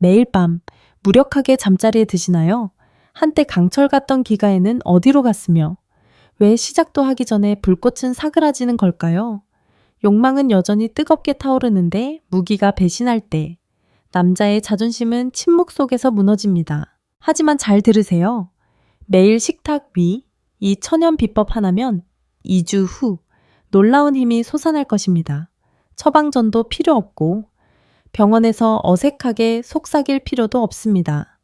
매일 밤 무력하게 잠자리에 드시나요? 한때 강철 같던 기가에는 어디로 갔으며 왜 시작도 하기 전에 불꽃은 사그라지는 걸까요? 욕망은 여전히 뜨겁게 타오르는데 무기가 배신할 때 남자의 자존심은 침묵 속에서 무너집니다. 하지만 잘 들으세요. 매일 식탁 위 이 천연 비법 하나면 2주 후 놀라운 힘이 솟아날 것입니다. 처방전도 필요 없고 병원에서 어색하게 속삭일 필요도 없습니다.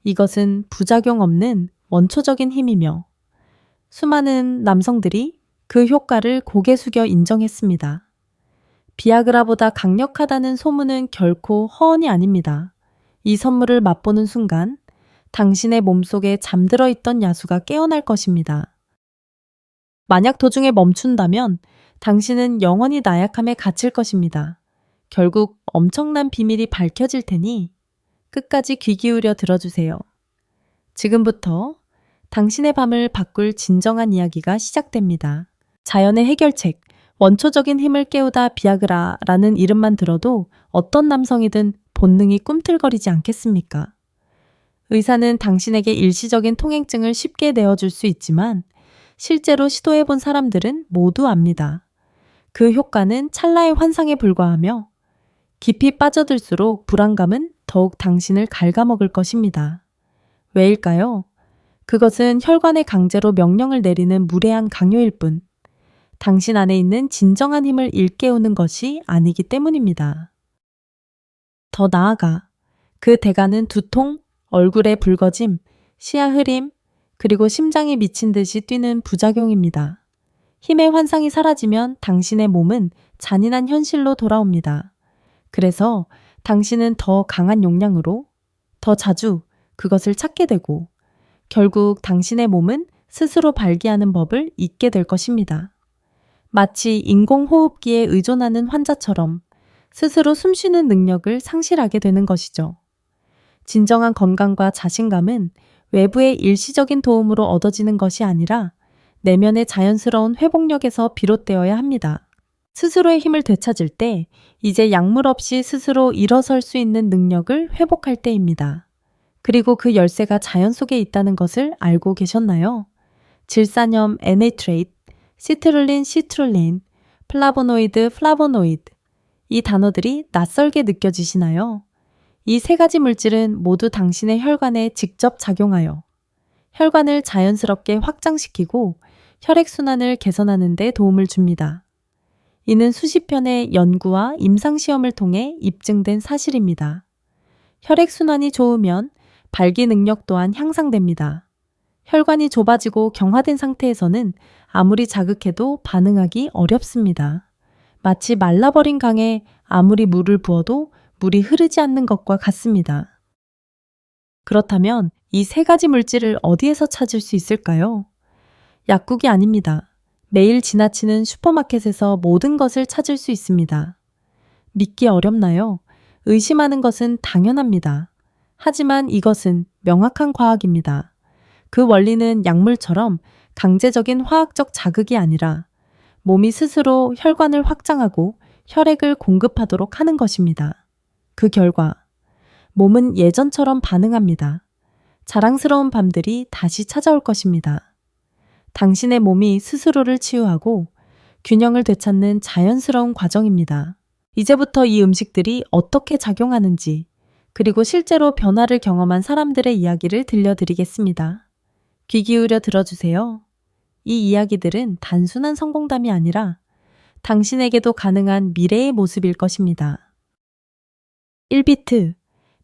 이것은 부작용 없는 원초적인 힘이며 수많은 남성들이 그 효과를 고개 숙여 인정했습니다. 비아그라보다 강력하다는 소문은 결코 허언이 아닙니다. 이 선물을 맛보는 순간 당신의 몸속에 잠들어 있던 야수가 깨어날 것입니다. 만약 도중에 멈춘다면 당신은 영원히 나약함에 갇힐 것입니다. 결국 엄청난 비밀이 밝혀질 테니 끝까지 귀 기울여 들어주세요. 지금부터 당신의 밤을 바꿀 진정한 이야기가 시작됩니다. 자연의 해결책, 원초적인 힘을 깨우다 비아그라라는 이름만 들어도 어떤 남성이든 본능이 꿈틀거리지 않겠습니까? 의사는 당신에게 일시적인 통행증을 쉽게 내어줄 수 있지만 실제로 시도해본 사람들은 모두 압니다. 그 효과는 찰나의 환상에 불과하며 깊이 빠져들수록 불안감은 더욱 당신을 갉아먹을 것입니다. 왜일까요? 그것은 혈관에 강제로 명령을 내리는 무례한 강요일 뿐 당신 안에 있는 진정한 힘을 일깨우는 것이 아니기 때문입니다. 더 나아가 그 대가는 두통, 얼굴의 붉어짐, 시야 흐림, 그리고 심장이 미친 듯이 뛰는 부작용입니다. 힘의 환상이 사라지면 당신의 몸은 잔인한 현실로 돌아옵니다. 그래서 당신은 더 강한 용량으로 더 자주 그것을 찾게 되고 결국 당신의 몸은 스스로 발기하는 법을 잊게 될 것입니다. 마치 인공호흡기에 의존하는 환자처럼 스스로 숨쉬는 능력을 상실하게 되는 것이죠. 진정한 건강과 자신감은 외부의 일시적인 도움으로 얻어지는 것이 아니라 내면의 자연스러운 회복력에서 비롯되어야 합니다. 스스로의 힘을 되찾을 때 이제 약물 없이 스스로 일어설 수 있는 능력을 회복할 때입니다. 그리고 그 열쇠가 자연 속에 있다는 것을 알고 계셨나요? 질산염 에네트레이트, 시트룰린 시트룰린, 플라보노이드 플라보노이드 이 단어들이 낯설게 느껴지시나요? 이 세 가지 물질은 모두 당신의 혈관에 직접 작용하여 혈관을 자연스럽게 확장시키고 혈액순환을 개선하는 데 도움을 줍니다. 이는 수십 편의 연구와 임상시험을 통해 입증된 사실입니다. 혈액순환이 좋으면 발기 능력 또한 향상됩니다. 혈관이 좁아지고 경화된 상태에서는 아무리 자극해도 반응하기 어렵습니다. 마치 말라버린 강에 아무리 물을 부어도 물이 흐르지 않는 것과 같습니다. 그렇다면 이 세 가지 물질을 어디에서 찾을 수 있을까요? 약국이 아닙니다. 매일 지나치는 슈퍼마켓에서 모든 것을 찾을 수 있습니다. 믿기 어렵나요? 의심하는 것은 당연합니다. 하지만 이것은 명확한 과학입니다. 그 원리는 약물처럼 강제적인 화학적 자극이 아니라 몸이 스스로 혈관을 확장하고 혈액을 공급하도록 하는 것입니다. 그 결과 몸은 예전처럼 반응합니다. 자랑스러운 밤들이 다시 찾아올 것입니다. 당신의 몸이 스스로를 치유하고 균형을 되찾는 자연스러운 과정입니다. 이제부터 이 음식들이 어떻게 작용하는지 그리고 실제로 변화를 경험한 사람들의 이야기를 들려드리겠습니다. 귀 기울여 들어주세요. 이 이야기들은 단순한 성공담이 아니라 당신에게도 가능한 미래의 모습일 것입니다. 1비트,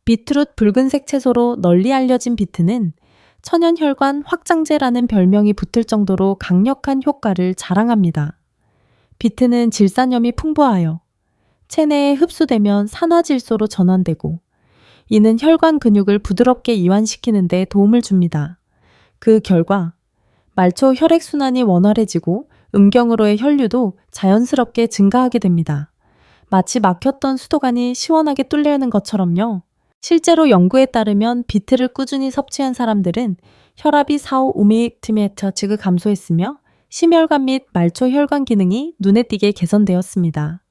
비트룻 붉은색 채소로 널리 알려진 비트는 천연혈관 확장제라는 별명이 붙을 정도로 강력한 효과를 자랑합니다. 비트는 질산염이 풍부하여 체내에 흡수되면 산화질소로 전환되고 이는 혈관 근육을 부드럽게 이완시키는 데 도움을 줍니다. 그 결과 말초 혈액순환이 원활해지고 음경으로의 혈류도 자연스럽게 증가하게 됩니다. 마치 막혔던 수도관이 시원하게 뚫리는 것처럼요. 실제로 연구에 따르면 비트를 꾸준히 섭취한 사람들은 혈압이 4-5mm 감소했으며 심혈관 및 말초 혈관 기능이 눈에 띄게 개선되었습니다.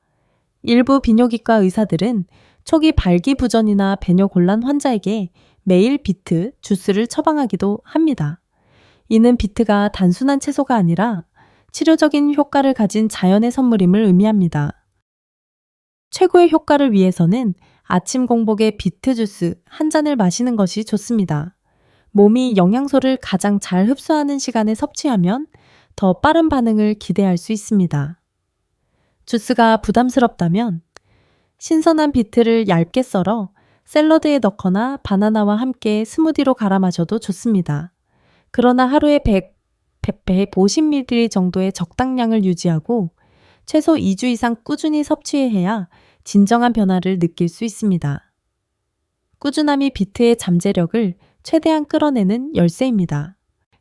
일부 비뇨기과 의사들은 초기 발기부전이나 배뇨곤란 환자에게 매일 비트, 주스를 처방하기도 합니다. 이는 비트가 단순한 채소가 아니라 치료적인 효과를 가진 자연의 선물임을 의미합니다. 최고의 효과를 위해서는 아침 공복에 비트 주스 한 잔을 마시는 것이 좋습니다. 몸이 영양소를 가장 잘 흡수하는 시간에 섭취하면 더 빠른 반응을 기대할 수 있습니다. 주스가 부담스럽다면 신선한 비트를 얇게 썰어 샐러드에 넣거나 바나나와 함께 스무디로 갈아 마셔도 좋습니다. 그러나 하루에 150ml 정도의 적당량을 유지하고 최소 2주 이상 꾸준히 섭취해야 진정한 변화를 느낄 수 있습니다. 꾸준함이 비트의 잠재력을 최대한 끌어내는 열쇠입니다.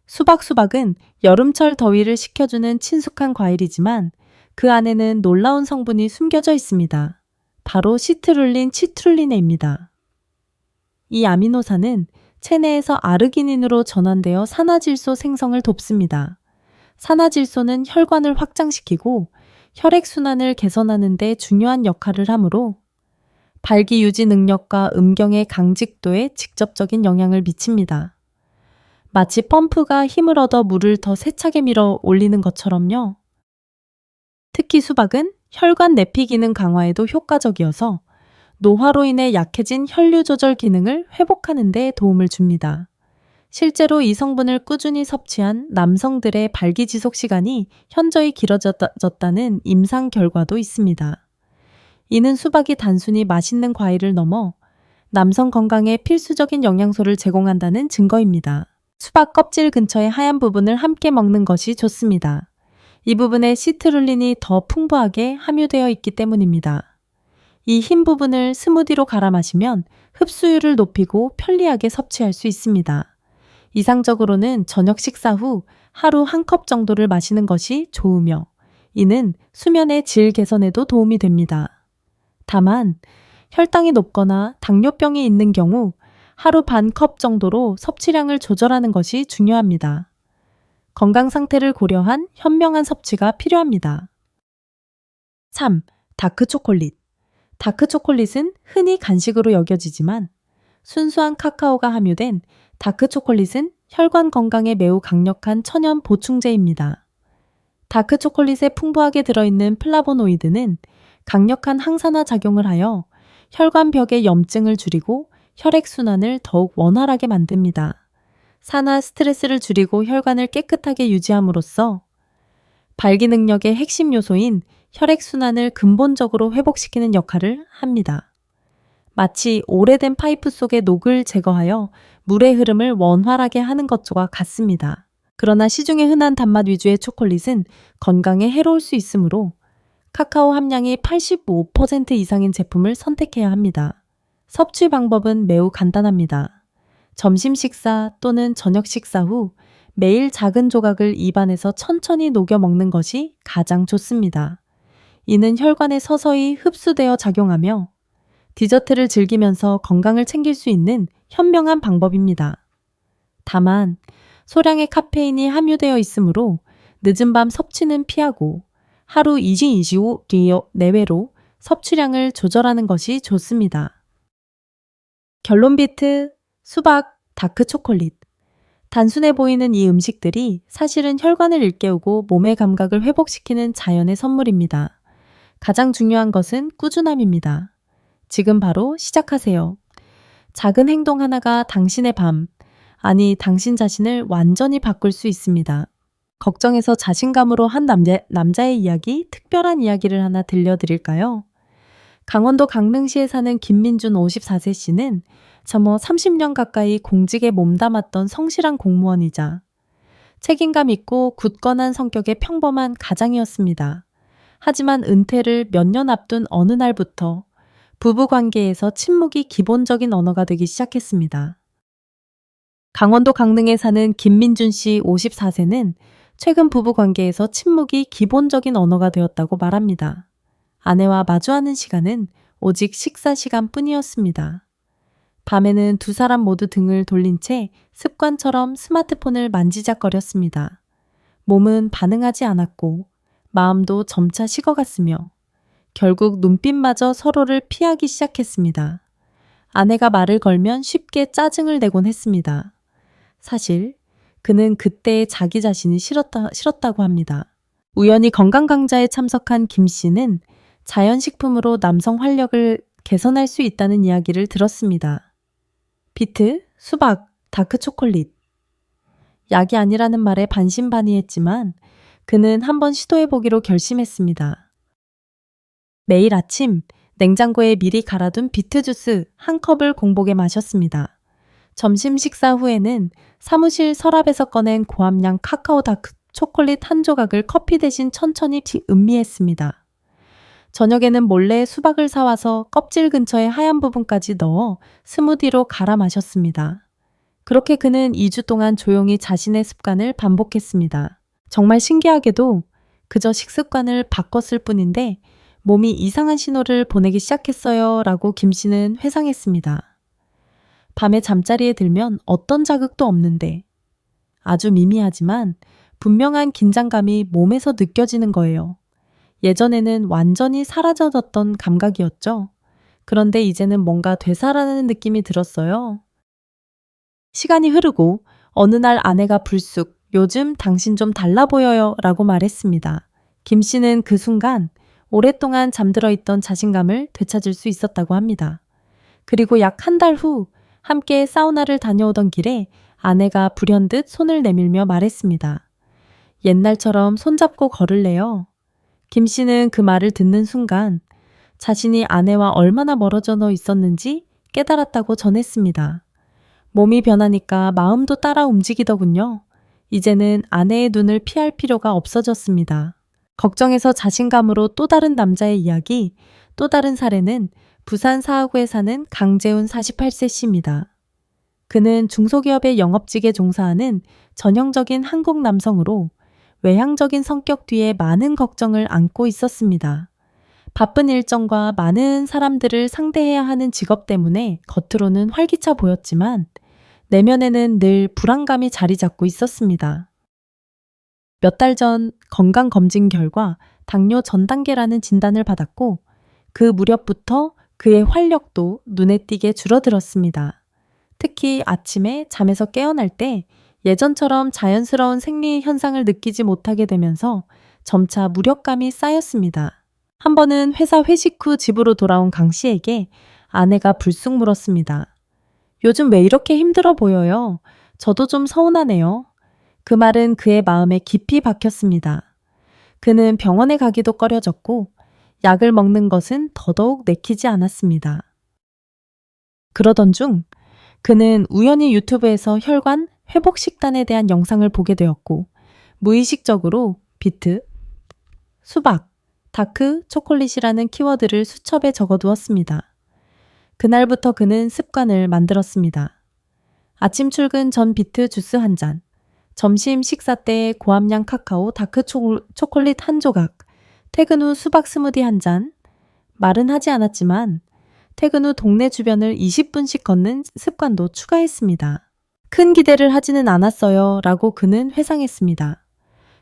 수박은 여름철 더위를 식혀주는 친숙한 과일이지만 그 안에는 놀라운 성분이 숨겨져 있습니다. 바로 시트룰린, 치트룰리네입니다. 이 아미노산은 체내에서 아르기닌으로 전환되어 산화질소 생성을 돕습니다. 산화질소는 혈관을 확장시키고 혈액순환을 개선하는 데 중요한 역할을 하므로 발기 유지 능력과 음경의 강직도에 직접적인 영향을 미칩니다. 마치 펌프가 힘을 얻어 물을 더 세차게 밀어 올리는 것처럼요. 특히 수박은 혈관 내피 기능 강화에도 효과적이어서 노화로 인해 약해진 혈류 조절 기능을 회복하는 데 도움을 줍니다. 실제로 이 성분을 꾸준히 섭취한 남성들의 발기 지속 시간이 현저히 길어졌다는 임상 결과도 있습니다. 이는 수박이 단순히 맛있는 과일을 넘어 남성 건강에 필수적인 영양소를 제공한다는 증거입니다. 수박 껍질 근처의 하얀 부분을 함께 먹는 것이 좋습니다. 이 부분에 시트룰린이 더 풍부하게 함유되어 있기 때문입니다. 이 흰 부분을 스무디로 갈아 마시면 흡수율을 높이고 편리하게 섭취할 수 있습니다. 이상적으로는 저녁 식사 후 하루 한 컵 정도를 마시는 것이 좋으며 이는 수면의 질 개선에도 도움이 됩니다. 다만 혈당이 높거나 당뇨병이 있는 경우 하루 반 컵 정도로 섭취량을 조절하는 것이 중요합니다. 건강 상태를 고려한 현명한 섭취가 필요합니다. 3. 다크초콜릿. 다크초콜릿은 흔히 간식으로 여겨지지만 순수한 카카오가 함유된 다크초콜릿은 혈관 건강에 매우 강력한 천연 보충제입니다. 다크초콜릿에 풍부하게 들어있는 플라보노이드는 강력한 항산화 작용을 하여 혈관벽의 염증을 줄이고 혈액순환을 더욱 원활하게 만듭니다. 산화 스트레스를 줄이고 혈관을 깨끗하게 유지함으로써 발기 능력의 핵심 요소인 혈액순환을 근본적으로 회복시키는 역할을 합니다. 마치 오래된 파이프 속의 녹을 제거하여 물의 흐름을 원활하게 하는 것과 같습니다. 그러나 시중에 흔한 단맛 위주의 초콜릿은 건강에 해로울 수 있으므로 카카오 함량이 85% 이상인 제품을 선택해야 합니다. 섭취 방법은 매우 간단합니다. 점심 식사 또는 저녁 식사 후 매일 작은 조각을 입안에서 천천히 녹여 먹는 것이 가장 좋습니다. 이는 혈관에 서서히 흡수되어 작용하며 디저트를 즐기면서 건강을 챙길 수 있는 현명한 방법입니다. 다만 소량의 카페인이 함유되어 있으므로 늦은 밤 섭취는 피하고 하루 2시25분 내외로 섭취량을 조절하는 것이 좋습니다. 결론 비트, 수박, 다크초콜릿. 단순해 보이는 이 음식들이 사실은 혈관을 일깨우고 몸의 감각을 회복시키는 자연의 선물입니다. 가장 중요한 것은 꾸준함입니다. 지금 바로 시작하세요. 작은 행동 하나가 당신의 밤, 아니 당신 자신을 완전히 바꿀 수 있습니다. 걱정해서 자신감으로 한 남자의 이야기, 특별한 이야기를 하나 들려드릴까요? 강원도 강릉시에 사는 김민준 54세 씨는 30년 가까이 공직에 몸담았던 성실한 공무원이자 책임감 있고 굳건한 성격의 평범한 가장이었습니다. 하지만 은퇴를 몇 년 앞둔 어느 날부터 부부 관계에서 침묵이 기본적인 언어가 되기 시작했습니다. 강원도 강릉에 사는 김민준 씨 54세는 최근 부부 관계에서 침묵이 기본적인 언어가 되었다고 말합니다. 아내와 마주하는 시간은 오직 식사 시간뿐이었습니다. 밤에는 두 사람 모두 등을 돌린 채 습관처럼 스마트폰을 만지작거렸습니다. 몸은 반응하지 않았고 마음도 점차 식어갔으며 결국 눈빛마저 서로를 피하기 시작했습니다. 아내가 말을 걸면 쉽게 짜증을 내곤 했습니다. 사실 그는 그때 자기 자신이 싫었다고 합니다. 우연히 건강강좌에 참석한 김 씨는 자연식품으로 남성 활력을 개선할 수 있다는 이야기를 들었습니다. 비트, 수박, 다크초콜릿. 약이 아니라는 말에 반신반의했지만 그는 한번 시도해보기로 결심했습니다. 매일 아침 냉장고에 미리 갈아둔 비트 주스 한 컵을 공복에 마셨습니다. 점심 식사 후에는 사무실 서랍에서 꺼낸 고함량 카카오 다크 초콜릿 한 조각을 커피 대신 천천히 음미했습니다. 저녁에는 몰래 수박을 사와서 껍질 근처의 하얀 부분까지 넣어 스무디로 갈아 마셨습니다. 그렇게 그는 2주 동안 조용히 자신의 습관을 반복했습니다. 정말 신기하게도 그저 식습관을 바꿨을 뿐인데 몸이 이상한 신호를 보내기 시작했어요 라고 김 씨는 회상했습니다. 밤에 잠자리에 들면 어떤 자극도 없는데 아주 미미하지만 분명한 긴장감이 몸에서 느껴지는 거예요. 예전에는 완전히 사라져졌던 감각이었죠. 그런데 이제는 뭔가 되살아나는 느낌이 들었어요. 시간이 흐르고 어느 날 아내가 불쑥 요즘 당신 좀 달라 보여요 라고 말했습니다. 김 씨는 그 순간 오랫동안 잠들어 있던 자신감을 되찾을 수 있었다고 합니다. 그리고 약 한 달 후 함께 사우나를 다녀오던 길에 아내가 불현듯 손을 내밀며 말했습니다. 옛날처럼 손잡고 걸을래요? 김 씨는 그 말을 듣는 순간 자신이 아내와 얼마나 멀어져 있었는지 깨달았다고 전했습니다. 몸이 변하니까 마음도 따라 움직이더군요. 이제는 아내의 눈을 피할 필요가 없어졌습니다. 걱정해서 자신감으로 또 다른 남자의 이야기, 또 다른 사례는 부산 사하구에 사는 강재훈 48세 씨입니다. 그는 중소기업의 영업직에 종사하는 전형적인 한국 남성으로 외향적인 성격 뒤에 많은 걱정을 안고 있었습니다. 바쁜 일정과 많은 사람들을 상대해야 하는 직업 때문에 겉으로는 활기차 보였지만 내면에는 늘 불안감이 자리 잡고 있었습니다. 몇 달 전 건강검진 결과 당뇨 전 단계라는 진단을 받았고 그 무렵부터 그의 활력도 눈에 띄게 줄어들었습니다. 특히 아침에 잠에서 깨어날 때 예전처럼 자연스러운 생리 현상을 느끼지 못하게 되면서 점차 무력감이 쌓였습니다. 한 번은 회사 회식 후 집으로 돌아온 강 씨에게 아내가 불쑥 물었습니다. 요즘 왜 이렇게 힘들어 보여요? 저도 좀 서운하네요. 그 말은 그의 마음에 깊이 박혔습니다. 그는 병원에 가기도 꺼려졌고 약을 먹는 것은 더더욱 내키지 않았습니다. 그러던 중 그는 우연히 유튜브에서 혈관 회복 식단에 대한 영상을 보게 되었고 무의식적으로 비트, 수박, 다크 초콜릿이라는 키워드를 수첩에 적어두었습니다. 그날부터 그는 습관을 만들었습니다. 아침 출근 전 비트 주스 한 잔, 점심 식사 때 고함량 카카오 다크 초콜릿 한 조각, 퇴근 후 수박 스무디 한 잔. 말은 하지 않았지만 퇴근 후 동네 주변을 20분씩 걷는 습관도 추가했습니다. 큰 기대를 하지는 않았어요 라고 그는 회상했습니다.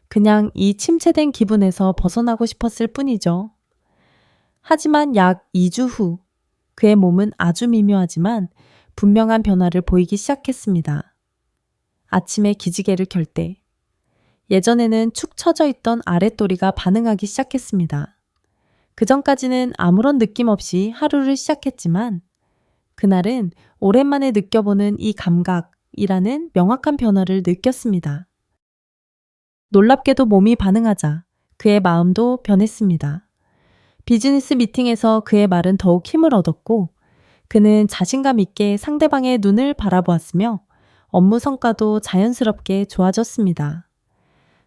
그냥 이 침체된 기분에서 벗어나고 싶었을 뿐이죠. 하지만 약 2주 후 그의 몸은 아주 미묘하지만 분명한 변화를 보이기 시작했습니다. 아침에 기지개를 켤 때 예전에는 축 처져 있던 아랫도리가 반응하기 시작했습니다. 그전까지는 아무런 느낌 없이 하루를 시작했지만 그날은 오랜만에 느껴보는 이 감각이라는 명확한 변화를 느꼈습니다. 놀랍게도 몸이 반응하자 그의 마음도 변했습니다. 비즈니스 미팅에서 그의 말은 더욱 힘을 얻었고 그는 자신감 있게 상대방의 눈을 바라보았으며 업무 성과도 자연스럽게 좋아졌습니다.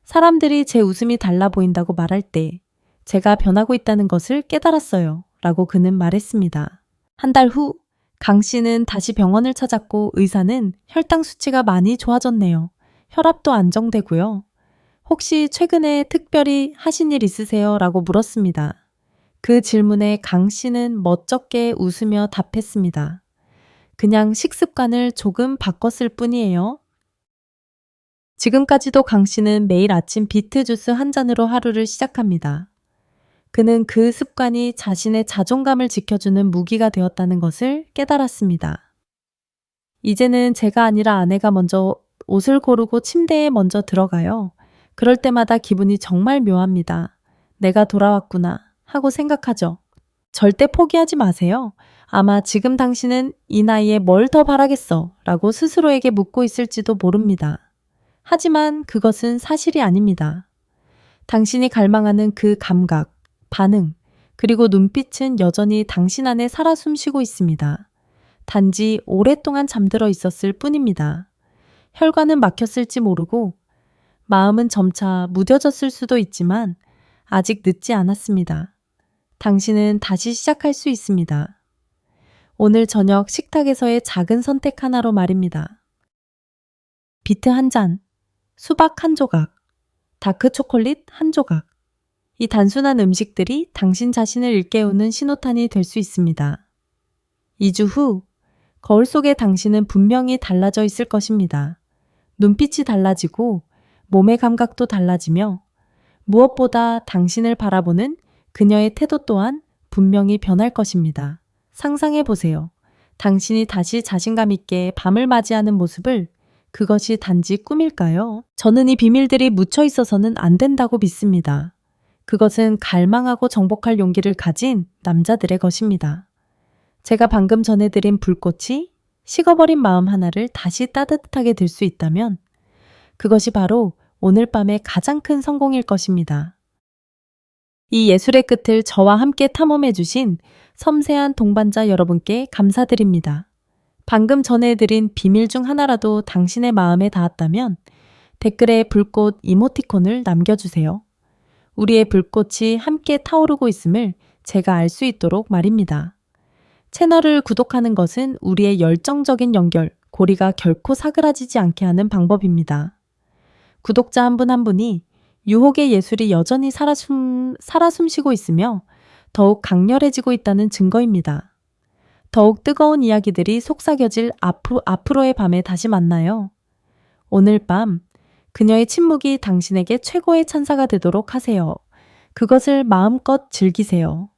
사람들이 제 웃음이 달라 보인다고 말할 때 제가 변하고 있다는 것을 깨달았어요 라고 그는 말했습니다. 한 달 후 강 씨는 다시 병원을 찾았고 의사는 혈당 수치가 많이 좋아졌네요. 혈압도 안정되고요. 혹시 최근에 특별히 하신 일 있으세요? 라고 물었습니다. 그 질문에 강 씨는 멋쩍게 웃으며 답했습니다. 그냥 식습관을 조금 바꿨을 뿐이에요. 지금까지도 강 씨는 매일 아침 비트 주스 한 잔으로 하루를 시작합니다. 그는 그 습관이 자신의 자존감을 지켜주는 무기가 되었다는 것을 깨달았습니다. 이제는 제가 아니라 아내가 먼저 옷을 고르고 침대에 먼저 들어가요. 그럴 때마다 기분이 정말 묘합니다. 내가 돌아왔구나 하고 생각하죠. 절대 포기하지 마세요. 아마 지금 당신은 이 나이에 뭘 더 바라겠어 라고 스스로에게 묻고 있을지도 모릅니다. 하지만 그것은 사실이 아닙니다. 당신이 갈망하는 그 감각, 반응, 그리고 눈빛은 여전히 당신 안에 살아 숨쉬고 있습니다. 단지 오랫동안 잠들어 있었을 뿐입니다. 혈관은 막혔을지 모르고 마음은 점차 무뎌졌을 수도 있지만 아직 늦지 않았습니다. 당신은 다시 시작할 수 있습니다. 오늘 저녁 식탁에서의 작은 선택 하나로 말입니다. 비트 한 잔, 수박 한 조각, 다크 초콜릿 한 조각. 이 단순한 음식들이 당신 자신을 일깨우는 신호탄이 될 수 있습니다. 2주 후, 거울 속의 당신은 분명히 달라져 있을 것입니다. 눈빛이 달라지고 몸의 감각도 달라지며 무엇보다 당신을 바라보는 그녀의 태도 또한 분명히 변할 것입니다. 상상해 보세요. 당신이 다시 자신감 있게 밤을 맞이하는 모습을. 그것이 단지 꿈일까요? 저는 이 비밀들이 묻혀 있어서는 안 된다고 믿습니다. 그것은 갈망하고 정복할 용기를 가진 남자들의 것입니다. 제가 방금 전해드린 불꽃이 식어버린 마음 하나를 다시 따뜻하게 들 수 있다면 그것이 바로 오늘 밤의 가장 큰 성공일 것입니다. 이 예술의 끝을 저와 함께 탐험해 주신 섬세한 동반자 여러분께 감사드립니다. 방금 전해드린 비밀 중 하나라도 당신의 마음에 닿았다면 댓글에 불꽃 이모티콘을 남겨주세요. 우리의 불꽃이 함께 타오르고 있음을 제가 알 수 있도록 말입니다. 채널을 구독하는 것은 우리의 열정적인 연결, 고리가 결코 사그라지지 않게 하는 방법입니다. 구독자 한 분 한 분이 유혹의 예술이 여전히 살아 숨쉬고 있으며 더욱 강렬해지고 있다는 증거입니다. 더욱 뜨거운 이야기들이 속삭여질 앞으로의 밤에 다시 만나요. 오늘 밤 그녀의 침묵이 당신에게 최고의 찬사가 되도록 하세요. 그것을 마음껏 즐기세요.